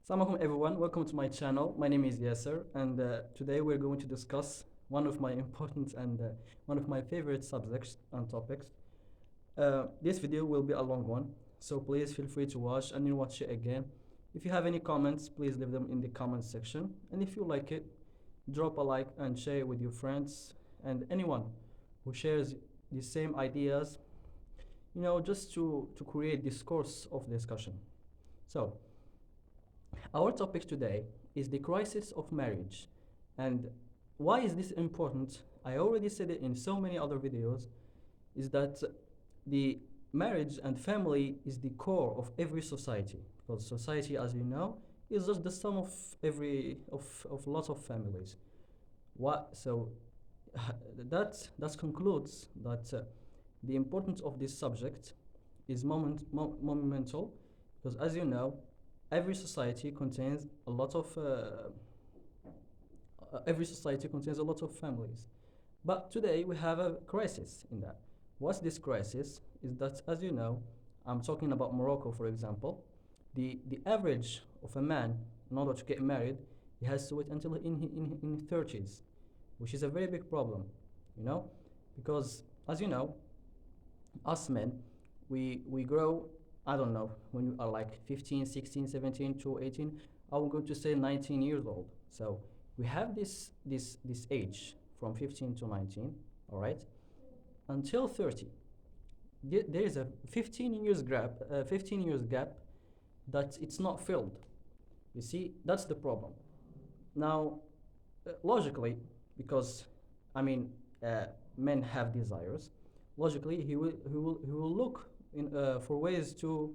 Assalamualaikum everyone, welcome to my channel. My name is Yasser and today we're going to discuss one of my important and one of my favorite subjects and topics. This video will be a long one, so please feel free to watch and then watch it again. If you have any comments, please leave them in the comment section. And if you like it, drop a like and share it with your friends and anyone who shares the same ideas, just to create discourse of discussion. So, our topic today is the crisis of marriage. And why is this important? I already said it in so many other videos, is that the marriage and family is the core of every society. Because society, as you know, is just the sum of of lots of families. So that concludes that the importance of this subject is monumental, because as you know, every society contains a lot of families. But today we have a crisis in that. What's this crisis? Is that, as you know, I'm talking about Morocco, for example. The average of a man, in order to get married, he has to wait until in 30s, which is a very big problem, you know, because as you know, us men, we grow. I don't know, when you are like 15, 16, 17 to 18, I'm going to say 19 years old. So we have this age from 15 to 19, all right, until 30. There is a 15 years gap that it's not filled. You see, that's the problem. Now, logically, because I mean, men have desires. Logically, he will look for ways to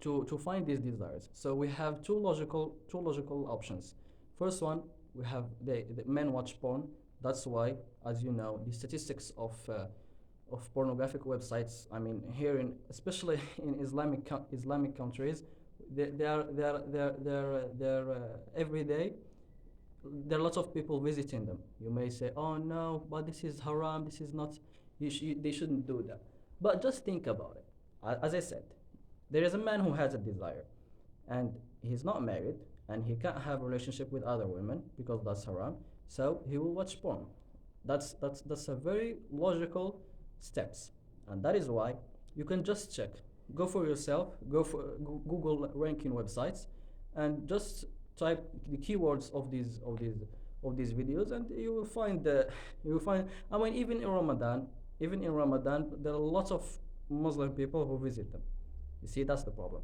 to find these desires. So we have two logical options. First one, we have the men watch porn. That's why, as you know, the statistics of pornographic websites. I mean, here in especially in Islamic countries, they're every day. There are lots of people visiting them. You may say, "Oh no, but this is haram. This is not. They shouldn't do that." But just think about it. As I said, there is a man who has a desire, and he's not married, and he can't have a relationship with other women because that's haram. So he will watch porn. That's a very logical steps, and that is why you can just check. Go for yourself. Go for Google ranking websites, and just type the keywords of these videos, and you will find the you will find. I mean, even in Ramadan, there are lots of Muslim people who visit them. You see, that's the problem.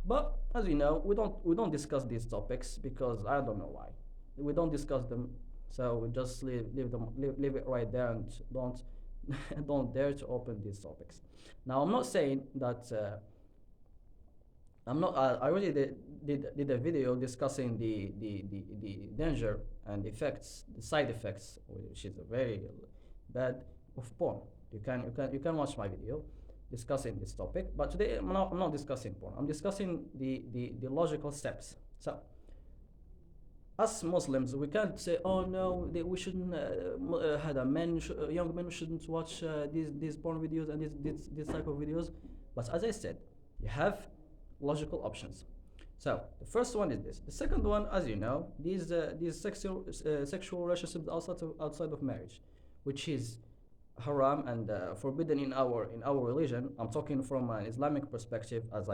But as you know, we don't discuss these topics because I don't know why. We don't discuss them, so we just leave it right there and don't don't dare to open these topics. Now, I'm not saying that. I'm not. I already did a video discussing the danger and effects, the side effects, which is a very bad of porn. You can watch my video discussing this topic. But today I'm not discussing porn. I'm discussing the logical steps. So us Muslims, we can't say, oh no, we shouldn't. Had a young men shouldn't watch these porn videos and this type of videos. But as I said, you have logical options. So the first one is this. The second one, as you know, these sexual relationships outside of marriage, which is haram and forbidden in our religion. I'm talking from an Islamic perspective, as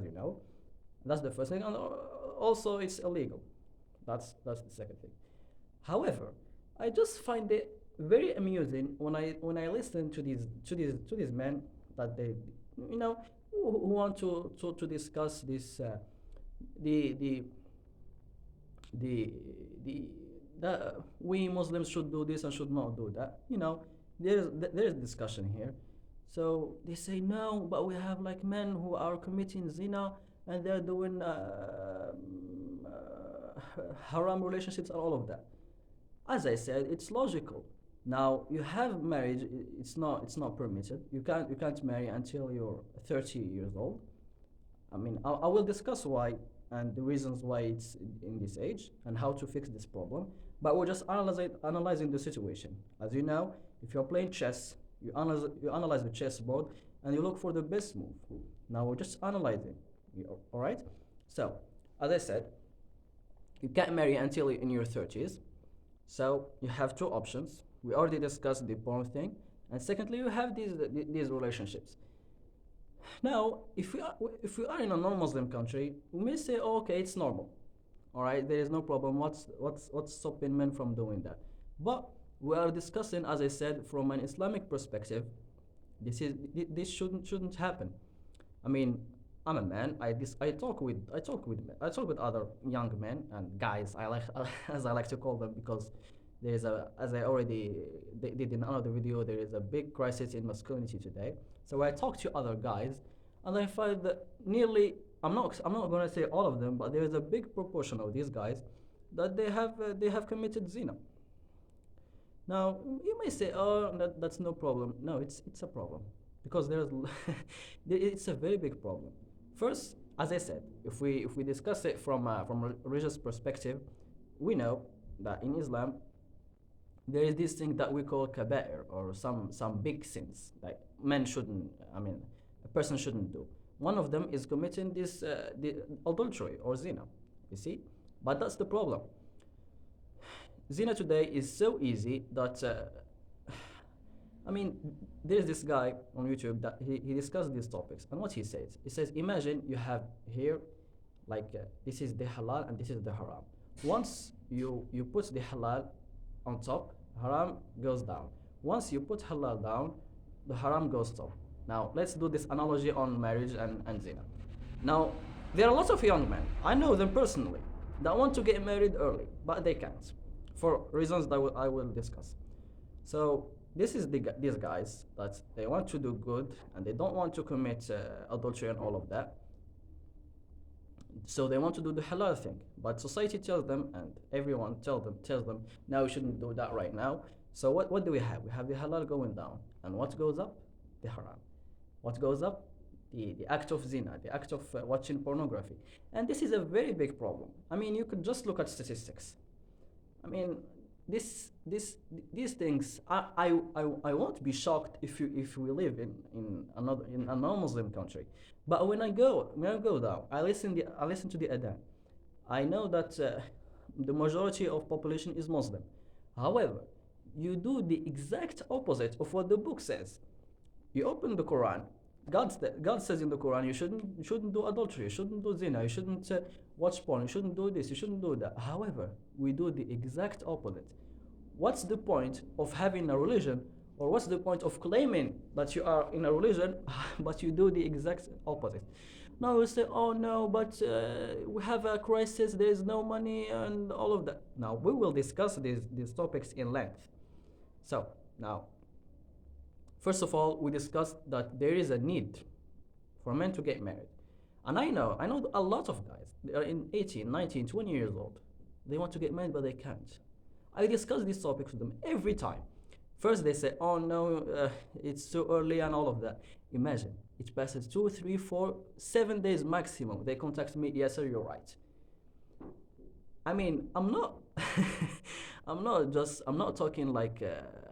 you know. That's the first thing, and also it's illegal. That's the second thing. However, I just find it very amusing when I listen to these men that they, you know, who want to discuss this the the the the we Muslims should do this and should not do that. There's discussion here. So they say no, but we have like men who are committing zina and they're doing haram relationships and all of that. As I said, it's logical. Now you have marriage; it's not permitted. You can't marry until you're 30 years old. I mean, I will discuss why and the reasons why it's in this age and how to fix this problem. But we're just analyzing the situation. As you know, if you're playing chess, you analyze the chessboard and you look for the best move. Now we're just analyzing. All right. So, as I said, you can't marry until in your 30s. So you have two options. We already discussed the porn thing, and secondly, you have these relationships. Now, if we are in a non-Muslim country, we may say, oh, okay, it's normal. All right, there is no problem. What's stopping men from doing that? But we are discussing, as I said, from an Islamic perspective. This shouldn't happen. I mean, I'm a man. I talk with other young men and guys. I like as I like to call them, because there is a, as I already did in another video, there is a big crisis in masculinity today. So I talk to other guys, and I find that nearly, I'm not going to say all of them, but there is a big proportion of these guys that they have committed zina. Now you may say, "Oh, that's no problem." No, it's a problem, because there's it's a very big problem. First, as I said, if we discuss it from a religious perspective, we know that in Islam there is this thing that we call kaba'ir, or some big sins that men shouldn't. I mean, a person shouldn't do. One of them is committing the adultery or zina. You see, but that's the problem. Zina today is so easy that I mean, there's this guy on YouTube that he discussed these topics, and what he says, imagine you have here, like this is the halal and this is the haram. Once you put the halal on top, haram goes down. Once you put halal down, the haram goes top. Now let's do this analogy on marriage and zina. Now there are lots of young men, I know them personally, that want to get married early, but they can't, for reasons that I will discuss. So this is these guys that they want to do good and they don't want to commit adultery and all of that. So they want to do the halal thing, but society tells them, and everyone tells them, now you shouldn't do that right now. So what do we have? We have the halal going down, and what goes up? The haram. What goes up? The act of zina, the act of watching pornography. And this is a very big problem. I mean, you could just look at statistics. I mean, this these things, I won't be shocked if we live in a non-Muslim country. But when I go down, I listen to the adhan. I know that the majority of population is Muslim. However, you do the exact opposite of what the book says. You open the Quran. God says in the Quran, you shouldn't do adultery, you shouldn't do zina, you shouldn't watch porn, you shouldn't do this, you shouldn't do that. However, we do the exact opposite. What's the point of having a religion, or what's the point of claiming that you are in a religion, but you do the exact opposite? Now we say, oh no, but we have a crisis, there is no money, and all of that. Now we will discuss these topics in length. So now, first of all, we discussed that there is a need for men to get married. And I know a lot of guys, they are in 18, 19, 20 years old. They want to get married, but they can't. I discuss these topics with them every time. First they say, oh no, it's too early and all of that. Imagine, it passes 2, 3, 4, 7 days maximum. They contact me, yes sir, you're right. I mean, I'm not, I'm not talking like,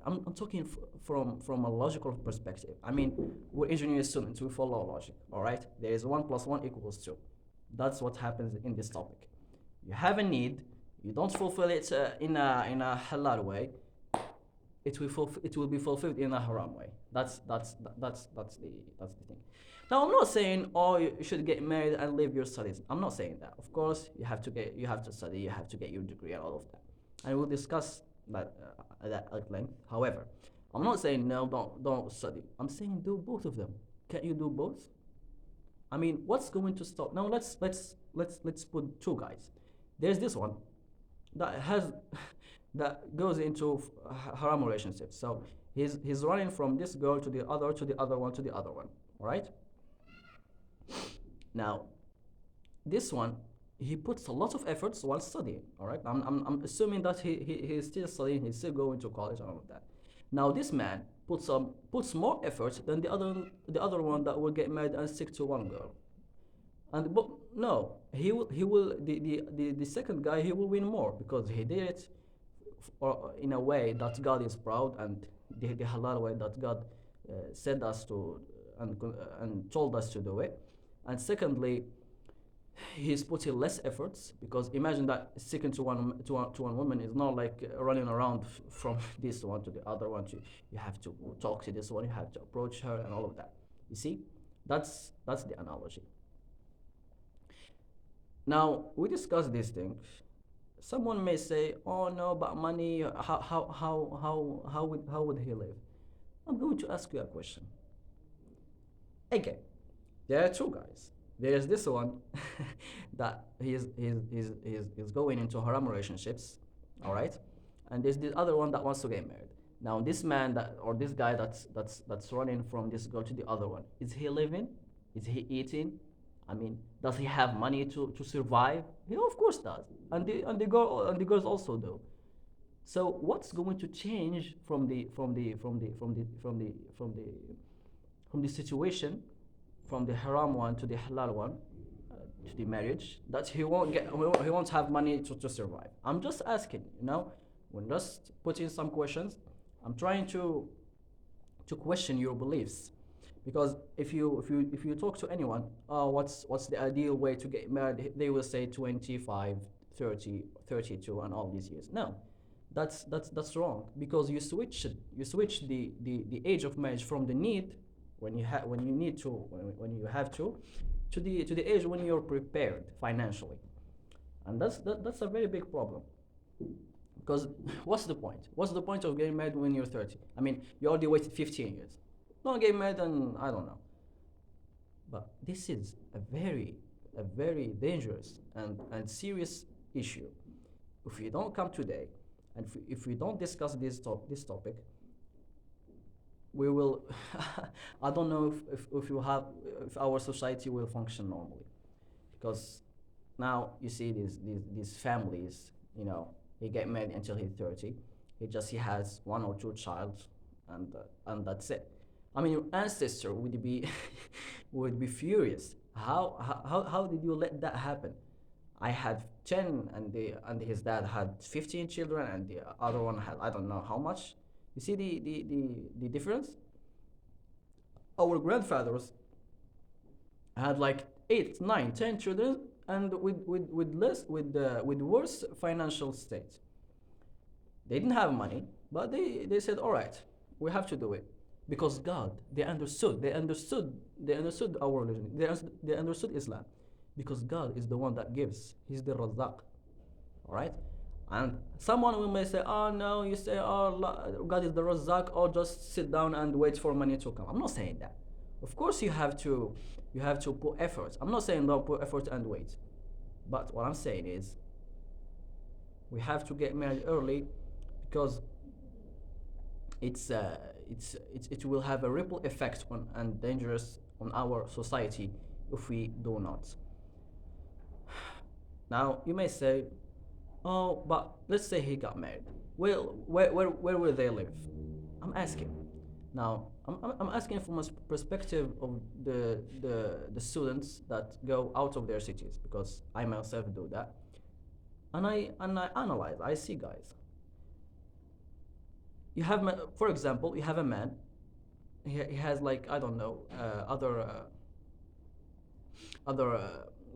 I'm talking from a logical perspective. I mean, we're engineering students, we follow logic, all right? There is 1 plus 1 equals 2. That's what happens in this topic. You have a need, you don't fulfill it in a halal way, it will be fulfilled in a haram way. That's the thing. Now I'm not saying, oh, you should get married and leave your studies. I'm not saying that. Of course, you have to study, you have to get your degree and all of that. And we'll discuss that at length. However, I'm not saying no, don't study. I'm saying do both of them. Can you do both? I mean, what's going to stop? Now let's put two guys. There's this one that has that goes into haram relationships. So he's running from this girl to the other, to the other one, to the other one. All right. Now, this one, he puts a lot of efforts while studying. All right. I'm assuming that he's still studying. He's still going to college and all of that. Now this man puts more effort than the other one that will get married and stick to one girl. And but no, he will the second guy, he will win more because he did it or in a way that God is proud, and the halal way that God said us to and told us to do it. And secondly, he's putting less efforts, because imagine that sticking to one woman is not like running around from this one to the other one. You have to talk to this one, you have to approach her, and all of that. You see, that's the analogy. Now we discuss these things. Someone may say, "Oh no, but money. How would he live?" I'm going to ask you a question. Again, there are two guys. There is this one that he's going into haram relationships, all right, and there's the other one that wants to get married. Now, this man that or this guy that's running from this girl to the other one, is he living? Is he eating? I mean, does he have money to survive? He of course does, and the girls also do. So what's going to change from the situation, from the haram one to the halal one, to the marriage, that he won't have money to survive? I'm just asking, we're just putting some questions. I'm trying to question your beliefs, because if you talk to anyone, what's the ideal way to get married, they will say 25, 30, 32, and all these years. No, that's wrong, because you switch the age of marriage from the need, when you need to, when you have to the age when you're prepared financially. And that's a very big problem, because what's the point of getting married when you're 30? I mean, you already waited 15 years. Don't get married, and I don't know. But this is a very dangerous and serious issue. If we don't come today, and if we don't discuss this topic, we will I don't know if our society will function normally, because now you see these families, he get married until he's 30. He has one or two child, and that's it. I mean, your ancestor would be would be furious. How did you let that happen? I had 10, and his dad had 15 children, and the other one had, I don't know how much. You see the difference? Our grandfathers had like 8, 9, 10 children, and with worse financial state. They didn't have money, but they said, all right, we have to do it, because God, they understood our religion, they understood Islam, because God is the one that gives. He's the Razak, all right. And someone will may say, oh no, you say, oh, God is the Razak, or just sit down and wait for money to come. I'm not saying that. Of course you have to put effort. I'm not saying don't put effort and wait. But what I'm saying is, we have to get married early, because it will have a ripple effect on and dangerous on our society if we do not. Now you may say, oh, but let's say he got married. Well, where will they live? I'm asking. Now, I'm asking from a perspective of the students that go out of their cities, because I myself do that, and I analyze. I see, guys. For example, you have a man. He has, like, I don't know, other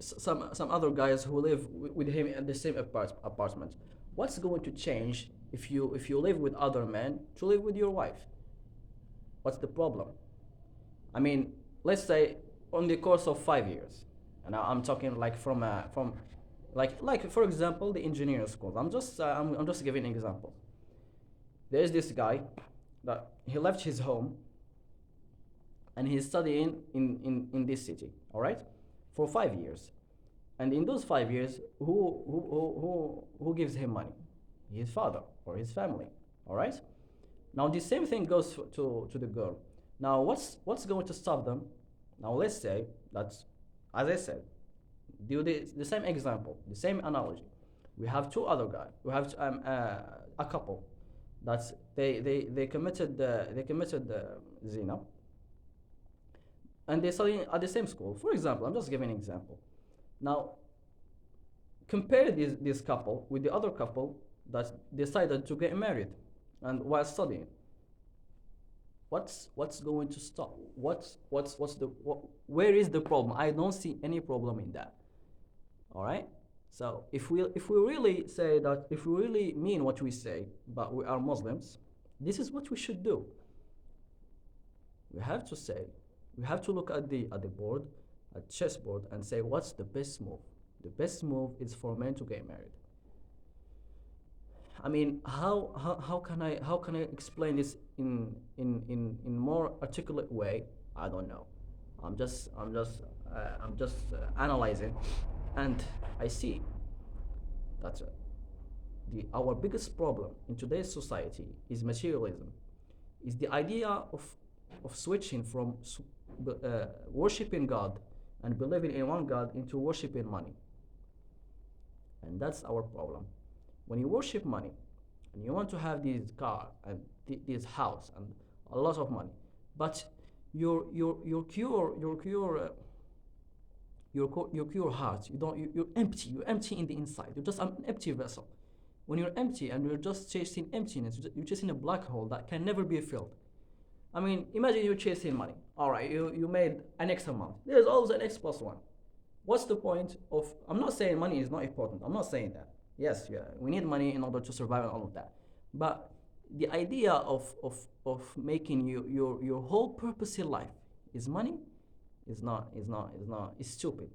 some other guys who live with him in the same apartment. What's going to change if you live with other men to live with your wife? What's the problem? I mean, let's say on the course of 5 years, and I'm talking like from like for example, the engineering schools. I'm just giving an example. There's this guy that he left his home, and he's studying in this city, all right, for 5 years. And in those 5 years, who gives him money? His father or his family, all right. Now the same thing goes to the girl. Now what's going to stop them? Now let's say that, as I said, do the same example, the same analogy. We have two other guys. We have a couple that they committed zina, and they study at the same school. For example, I'm just giving an example. Now compare this couple with the other couple that decided to get married and while studying. What's going to stop? Where is the problem? I don't see any problem in that. All right. So if we really say that, if we really mean what we say, but we are Muslims, this is what we should do. We have to say, we have to look at the board, at chessboard, and say what's the best move. The best move is for men to get married. I mean, how can I explain this in more articulate way? I don't know. I'm just analyzing, and I see that the our biggest problem in today's society is materialism, is the idea of switching from worshiping God and believing in one God into worshiping money. And that's our problem. When you worship money and you want to have this car and this house and a lot of money, but your pure heart, you're empty. You're empty in the inside. You're just an empty vessel. When you're empty and you're just chasing emptiness, you're chasing a black hole that can never be filled. I mean, imagine you're chasing money. All right, you made an X amount. There's always an X plus one. What's the point of? I'm not saying money is not important. I'm not saying that. Yes, yeah, we need money in order to survive and all of that. But the idea of making your whole purpose in life is money is stupid,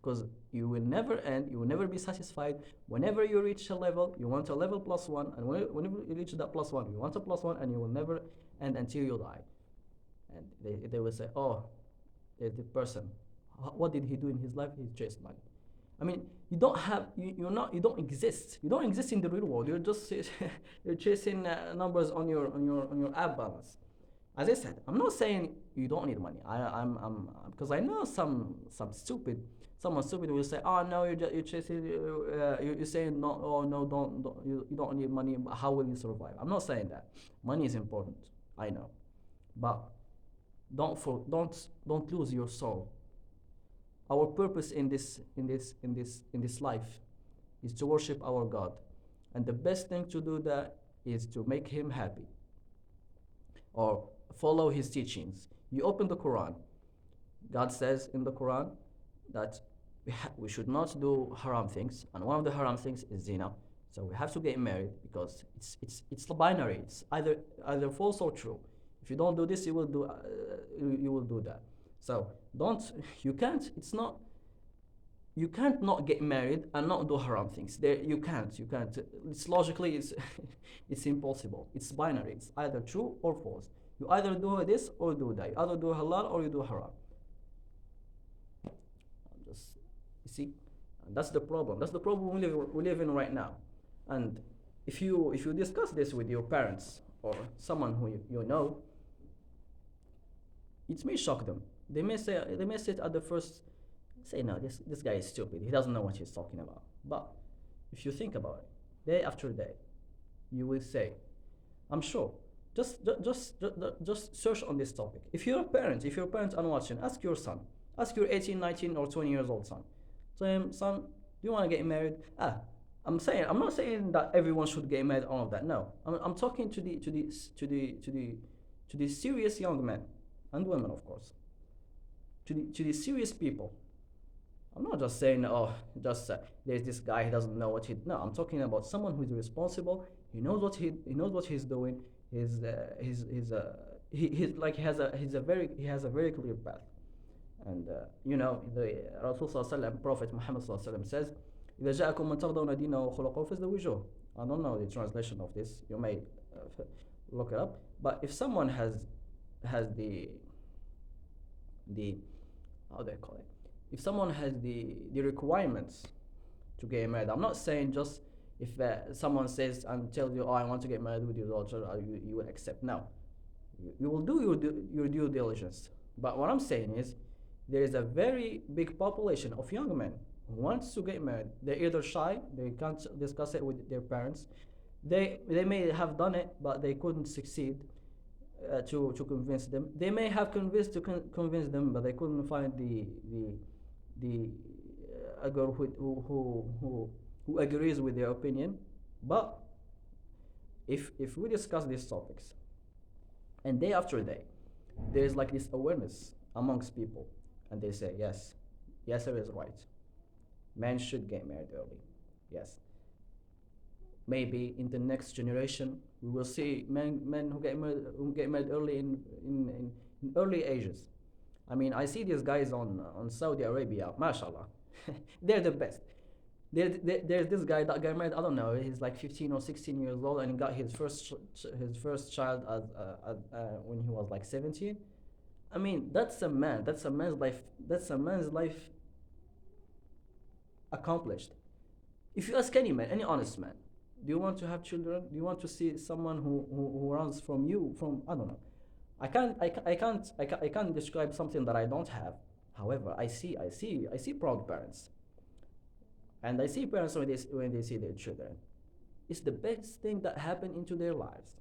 because you will never end, you will never be satisfied. Whenever you reach a level, you want a level plus one, and whenever you reach that plus one, you want a plus one, and you will never end until you die. And they will say, oh, the person, what did he do in his life? He chased money. I mean, you don't have, you don't exist. You don't exist in the real world. You're just you're chasing numbers on your app balance. As I said, I'm not saying you don't need money. I'm because I know someone stupid will say, oh no, you're chasing, you're saying no, oh no, you don't need money. But how will you survive? I'm not saying that. Money is important. I know, but don't lose your soul. Our purpose in this life is to worship our God, and the best thing to do that is to make Him happy, or follow His teachings. You open the Quran. God says in the Quran that we should not do haram things, and one of the haram things is zina. So we have to get married because it's binary. It's either false or true. If you don't do this, you will do that. So you can't. You can't not get married and not do haram things. You can't. It's logically it's impossible. It's binary. It's either true or false. You either do this or do that. You either do halal or you do haram. You see, and that's the problem. That's the problem we live in right now. And if you discuss this with your parents or someone who you know, it may shock them. They may say it at the first, say no, this guy is stupid. He doesn't know what he's talking about. But if you think about it, day after day, you will say, I'm sure. Just search on this topic. If your parents are watching, ask your son, ask your 18, 19, or 20 years old son. Tell him, son, do you want to get married? I'm not saying that everyone should get married, all of that. No, I'm talking to the serious young men and women, of course. To the serious people. I'm not just saying, oh, just there's this guy, he doesn't know what he. No, I'm talking about someone who is responsible. He knows what he's doing. He has a very clear path. And the Rasul Sallallahu Alaihi Wasallam, Prophet Muhammad Sallallahu Alaihi Wasallam says, إذا جاءكم من ترضون دينه وخلقه فازدوجوه. I don't know the translation of this. You may look it up. But if someone has the how do I call it? If someone has the requirements to get married, I'm not saying just if someone says and tells you, oh, I want to get married with your daughter, you will accept. No, you will do your due diligence. But what I'm saying is, there is a very big population of young men who wants to get married. They're either shy, they can't discuss it with their parents. They may have done it, but they couldn't succeed to convince them. They may have convinced them, but they couldn't find a girl who agrees with their opinion. But if we discuss these topics, and day after day, there is like this awareness amongst people, and they say, yes, Yasser is right. Men should get married early. Yes. Maybe in the next generation we will see men who get married early in early ages. I mean, I see these guys on Saudi Arabia, mashallah. They're the best. There's this guy that got married. I don't know. He's like 15 or 16 years old, and he got his first child when he was like 17. I mean, that's a man. That's a man's life. That's a man's life accomplished. If you ask any man, any honest man, do you want to have children? Do you want to see someone who runs from you? From, I don't know. I can't describe something that I don't have. However, I see proud parents, and I see parents when they see their children. It's the best thing that happened into their lives.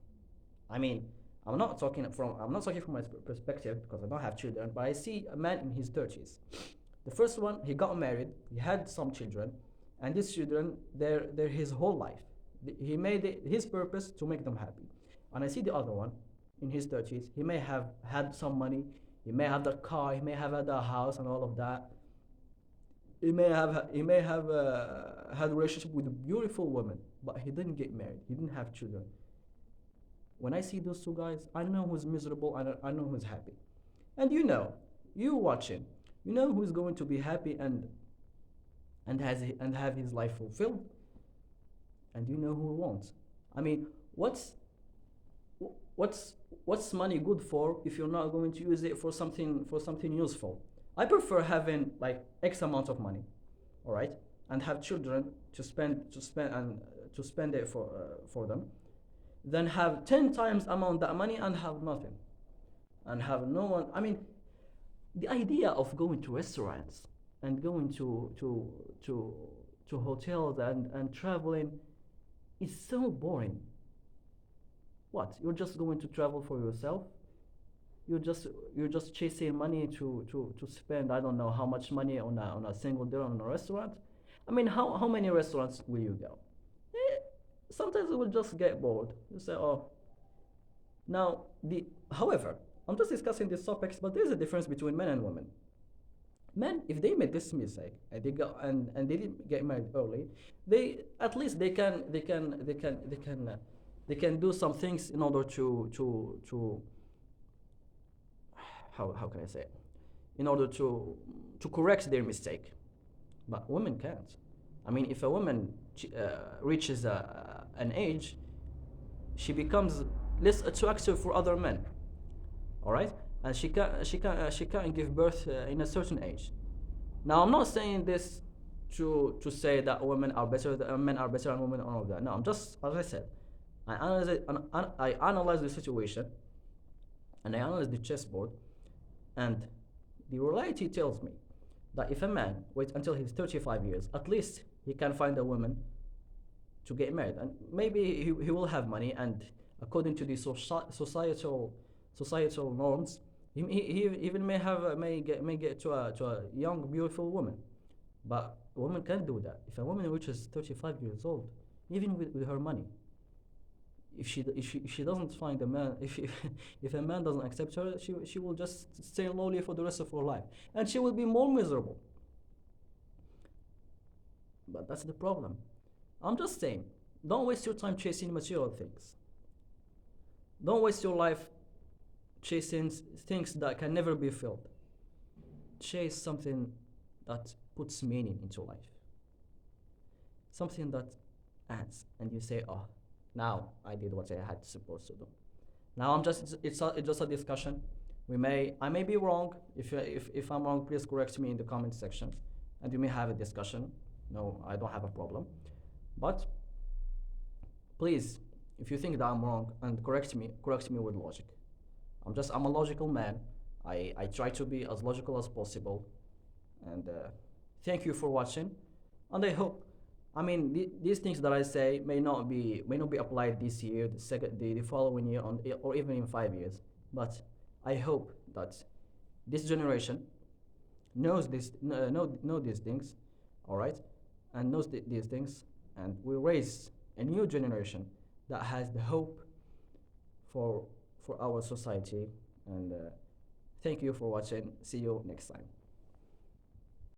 I mean, I'm not talking from my perspective because I don't have children, but I see a man in his 30s. The first one, he got married, he had some children, and these children, they're his whole life. He made it his purpose to make them happy. And I see the other one in his 30s. He may have had some money, he may have the car, he may have had a house and all of that. Had a relationship with a beautiful woman, but he didn't get married. He didn't have children. When I see those two guys, I know who's miserable. I know who's happy. And you watching, you know who's going to be happy and have his life fulfilled, and you know who won't. I mean, what's what's money good for if you're not going to use it for something useful? I prefer having like X amount of money, all right, and have children to spend it for them, than have 10 times amount that money and have nothing, and have no one. I mean, the idea of going to restaurants and going to to hotels and traveling is so boring. What? You're just going to travel for yourself? You're just chasing money to spend, I don't know how much money on a single dinner in a restaurant. I mean, how many restaurants will you go? Eh, Sometimes you will just get bored. You say, oh, now the however, I'm just discussing these topics, but there's a difference between men and women. Men, if they made this mistake and and they didn't get married early, they at least they can do some things in order to how can I say it? In order to correct their mistake. But women can't. I mean, if a woman reaches an age, she becomes less attractive for other men. All right, and she can't give birth in a certain age. Now, I'm not saying this to say that women are better, men are better than women, and all of that. No, I'm just, as I said, I analyze the situation, and I analyze the chessboard, and the reality tells me that if a man waits until he's 35 years, at least he can find a woman to get married, and maybe he will have money, and according to the societal norms, he even may get to a young beautiful woman. But a woman can't do that. If a woman reaches 35 years old, even with her money, if she doesn't find a man, if a man doesn't accept her, she will just stay lonely for the rest of her life, and she will be more miserable. But that's the problem. I'm just saying, don't waste your time chasing material things. Don't waste your life chasing things that can never be filled. Chase something that puts meaning into life, something that adds, and you say, oh, now I did what I had supposed to do. Now it's just a discussion. I may be wrong. If I'm wrong, please correct me in the comment section, and we may have a discussion. No, I don't have a problem. But please, if you think that I'm wrong, and correct me with logic. I'm a logical man. I try to be as logical as possible, and thank you for watching. And I hope, I mean, these things that I say may not be applied this year, the following year, or even in 5 years. But I hope that this generation knows know these things, all right, and knows these things, and will raise a new generation that has the hope for our society. And thank you for watching. See you next time.